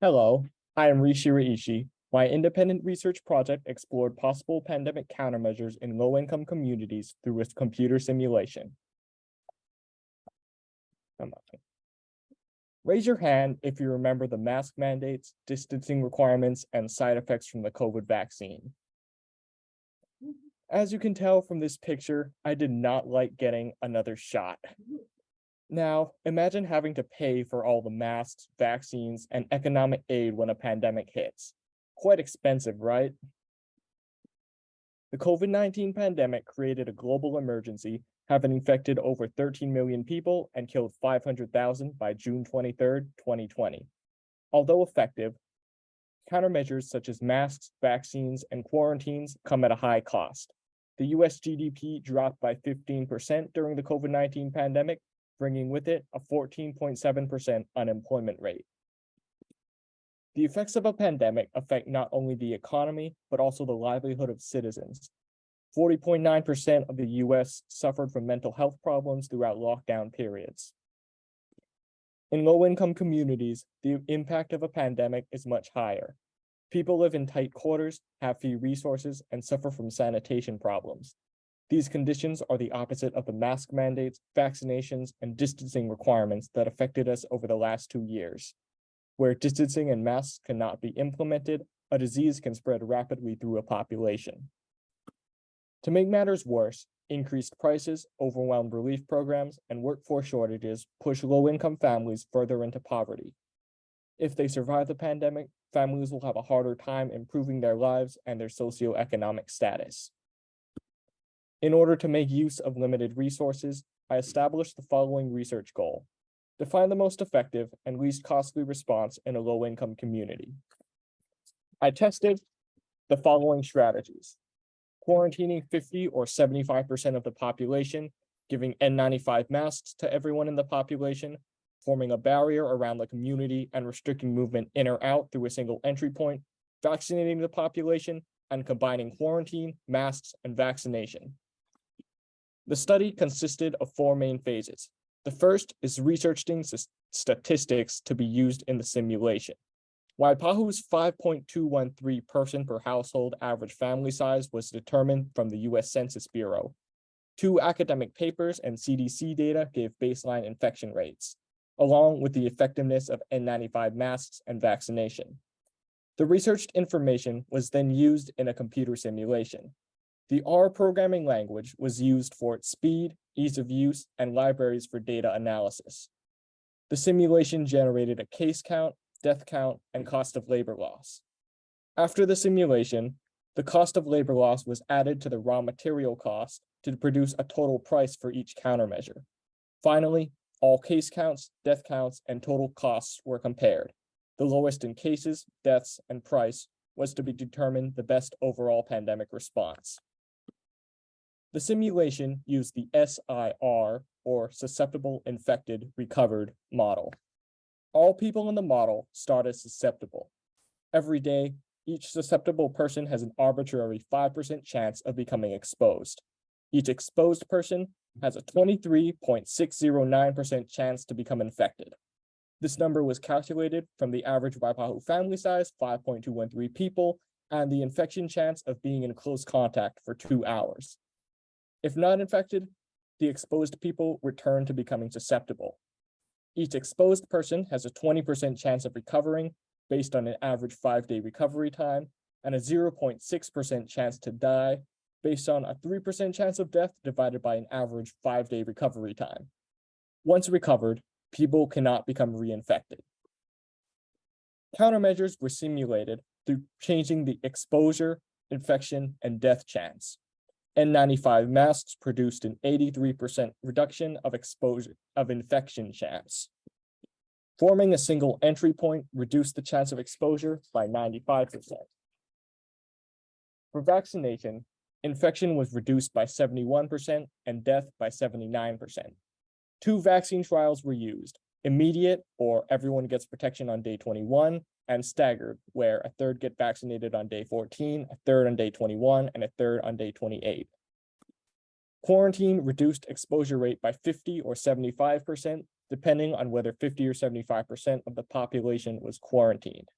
Hello, I am Reece. My independent research project explored possible pandemic countermeasures in low-income communities through a computer simulation. Raise your hand if you remember the mask mandates, distancing requirements, and side effects from the COVID vaccine. As you can tell from this picture, I did not like getting another shot. Now, imagine having to pay for all the masks, vaccines, and economic aid when a pandemic hits. Quite expensive, right? The COVID-19 pandemic created a global emergency, having infected over 13 million people and killed 500,000 by June 23, 2020. Although effective, countermeasures such as masks, vaccines, and quarantines come at a high cost. The US GDP dropped by 15% during the COVID-19 pandemic, bringing with it a 14.7% unemployment rate. The effects of a pandemic affect not only the economy, but also the livelihood of citizens. 40.9% of the US suffered from mental health problems throughout lockdown periods. In low-income communities, the impact of a pandemic is much higher. People live in tight quarters, have few resources, and suffer from sanitation problems. These conditions are the opposite of the mask mandates, vaccinations, and distancing requirements that affected us over the last 2 years. Where distancing and masks cannot be implemented, a disease can spread rapidly through a population. To make matters worse, increased prices, overwhelmed relief programs, and workforce shortages push low-income families further into poverty. If they survive the pandemic, families will have a harder time improving their lives and their socioeconomic status. In order to make use of limited resources, I established the following research goal: define the most effective and least costly response in a low-income community. I tested the following strategies: quarantining 50 or 75% of the population, giving N95 masks to everyone in the population, forming a barrier around the community and restricting movement in or out through a single entry point, vaccinating the population, and combining quarantine, masks, and vaccination. The study consisted of 4 main phases. The first is researching statistics to be used in the simulation. Waipahu's 5.213 person per household average family size was determined from the US Census Bureau. 2 academic papers and CDC data gave baseline infection rates, along with the effectiveness of N95 masks and vaccination. The researched information was then used in a computer simulation. The R programming language was used for its speed, ease of use, and libraries for data analysis. The simulation generated a case count, death count, and cost of labor loss. After the simulation, the cost of labor loss was added to the raw material cost to produce a total price for each countermeasure. Finally, all case counts, death counts, and total costs were compared. The lowest in cases, deaths, and price was to be determined the best overall pandemic response. The simulation used the SIR, or Susceptible, Infected, Recovered model. All people in the model start as susceptible. Every day, each susceptible person has an arbitrary 5% chance of becoming exposed. Each exposed person has a 23.609% chance to become infected. This number was calculated from the average Waipahu family size, 5.213 people, and the infection chance of being in close contact for 2 hours. If not infected, the exposed people return to becoming susceptible. Each exposed person has a 20% chance of recovering based on an average 5-day recovery time, and a 0.6% chance to die based on a 3% chance of death divided by an average 5-day recovery time. Once recovered, people cannot become reinfected. Countermeasures were simulated through changing the exposure, infection, and death chance. N95 masks produced an 83% reduction of infection chance. Forming a single entry point reduced the chance of exposure by 95%. For vaccination, infection was reduced by 71% and death by 79%. 2 vaccine trials were used: immediate, or everyone gets protection on day 21, and staggered, where a third get vaccinated on day 14, a third on day 21, and a third on day 28. Quarantine reduced exposure rate by 50 or 75%, depending on whether 50 or 75% of the population was quarantined.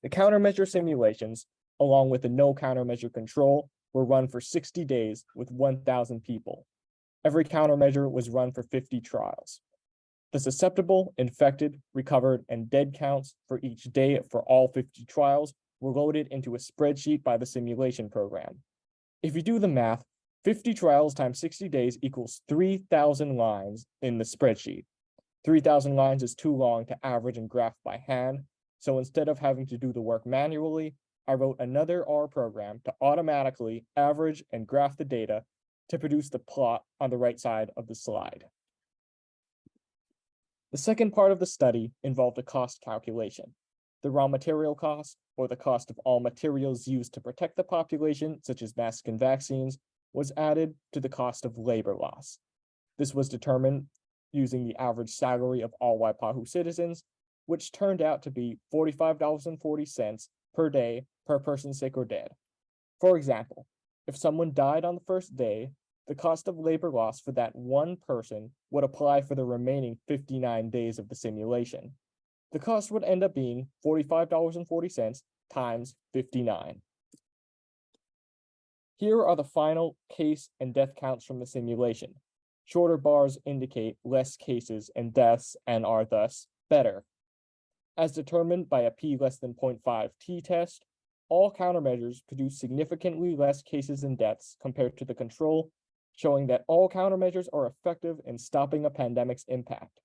The countermeasure simulations, along with the no countermeasure control, were run for 60 days with 1,000 people. Every countermeasure was run for 50 trials. The susceptible, infected, recovered, and dead counts for each day for all 50 trials were loaded into a spreadsheet by the simulation program. If you do the math, 50 trials times 60 days equals 3,000 lines in the spreadsheet. 3,000 lines is too long to average and graph by hand, so instead of having to do the work manually, I wrote another R program to automatically average and graph the data to produce the plot on the right side of the slide. The second part of the study involved a cost calculation. The raw material cost, or the cost of all materials used to protect the population, such as masks and vaccines, was added to the cost of labor loss. This was determined using the average salary of all Waipahu citizens, which turned out to be $45.40 per day per person sick or dead. For example, if someone died on the first day, the cost of labor loss for that one person would apply for the remaining 59 days of the simulation. The cost would end up being $45.40 times 59. Here are the final case and death counts from the simulation. Shorter bars indicate less cases and deaths and are thus better. As determined by a p less than 0.5 t-test, all countermeasures produce significantly less cases and deaths compared to the control, showing that all countermeasures are effective in stopping a pandemic's impact.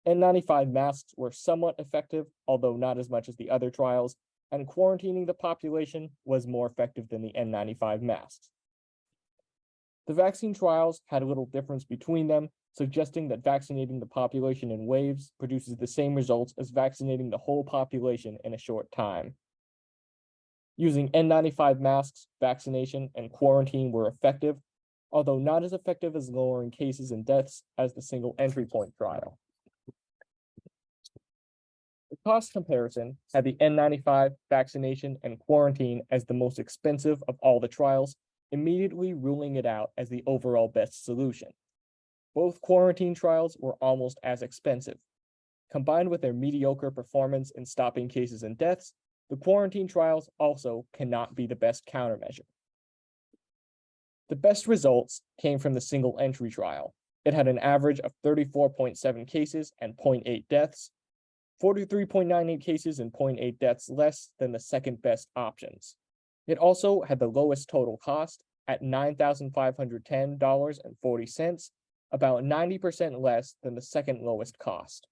N95 masks were somewhat effective, although not as much as the other trials, and quarantining the population was more effective than the N95 masks. The vaccine trials had a little difference between them, suggesting that vaccinating the population in waves produces the same results as vaccinating the whole population in a short time. Using N95 masks, vaccination, and quarantine were effective, although not as effective as lowering cases and deaths as the single entry point trial. The cost comparison had the N95, vaccination, and quarantine as the most expensive of all the trials, immediately ruling it out as the overall best solution. Both quarantine trials were almost as expensive. Combined with their mediocre performance in stopping cases and deaths, the quarantine trials also cannot be the best countermeasure. The best results came from the single entry trial. It had an average of 34.7 cases and 0.8 deaths, 43.98 cases and 0.8 deaths less than the second best options. It also had the lowest total cost at $9,510.40, about 90% less than the second lowest cost.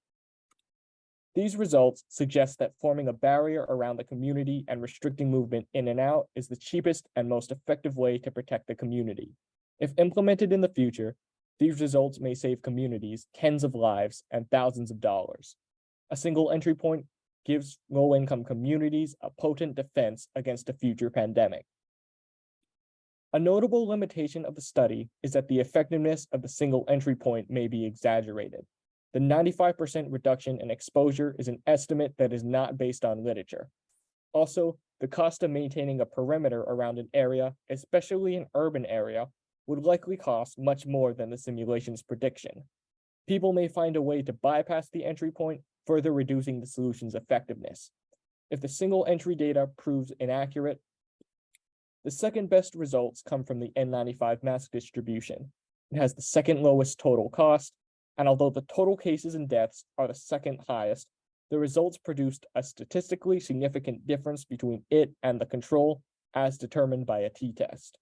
These results suggest that forming a barrier around the community and restricting movement in and out is the cheapest and most effective way to protect the community. If implemented in the future, these results may save communities tens of lives and thousands of dollars. A single entry point gives low-income communities a potent defense against a future pandemic. A notable limitation of the study is that the effectiveness of the single entry point may be exaggerated. The 95% reduction in exposure is an estimate that is not based on literature. Also, the cost of maintaining a perimeter around an area, especially an urban area, would likely cost much more than the simulation's prediction. People may find a way to bypass the entry point, further reducing the solution's effectiveness. If the single entry data proves inaccurate, the second best results come from the N95 mask distribution. It has the second lowest total cost, and although the total cases and deaths are the second highest, the results produced a statistically significant difference between it and the control, as determined by a t-test.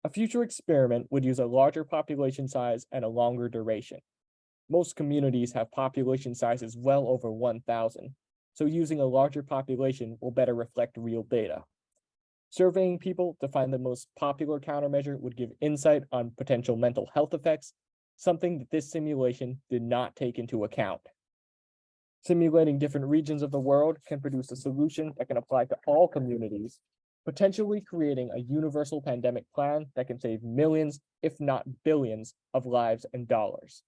A future experiment would use a larger population size and a longer duration. Most communities have population sizes well over 1,000, so using a larger population will better reflect real data. Surveying people to find the most popular countermeasure would give insight on potential mental health effects, something that this simulation did not take into account. Simulating different regions of the world can produce a solution that can apply to all communities, potentially creating a universal pandemic plan that can save millions, if not billions, of lives and dollars.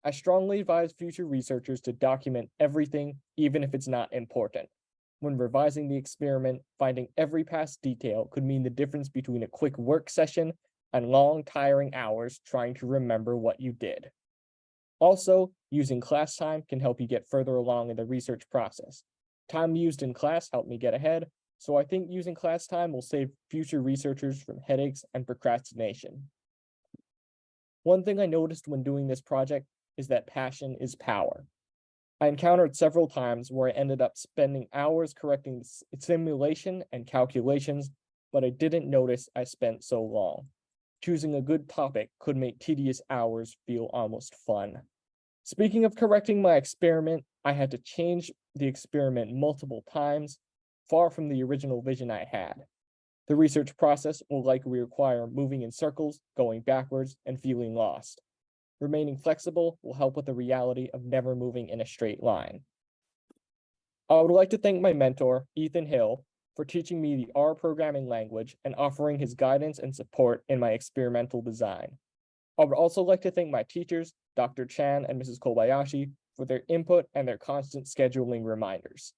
I strongly advise future researchers to document everything, even if it's not important. When revising the experiment, finding every past detail could mean the difference between a quick work session and long, tiring hours trying to remember what you did. Also, using class time can help you get further along in the research process. Time used in class helped me get ahead, so I think using class time will save future researchers from headaches and procrastination. One thing I noticed when doing this project is that passion is power. I encountered several times where I ended up spending hours correcting simulation and calculations, but I didn't notice I spent so long. Choosing a good topic could make tedious hours feel almost fun. Speaking of correcting my experiment, I had to change the experiment multiple times, far from the original vision I had. The research process will likely require moving in circles, going backwards, and feeling lost. Remaining flexible will help with the reality of never moving in a straight line. I would like to thank my mentor, Ethan Hill, for teaching me the R programming language and offering his guidance and support in my experimental design. I would also like to thank my teachers, Dr. Chan and Mrs. Kobayashi, for their input and their constant scheduling reminders.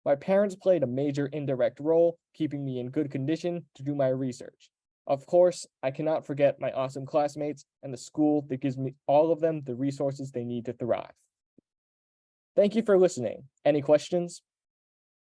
My parents played a major indirect role, keeping me in good condition to do my research. Of course, I cannot forget my awesome classmates and the school that gives me all of them the resources they need to thrive. Thank you for listening. Any questions?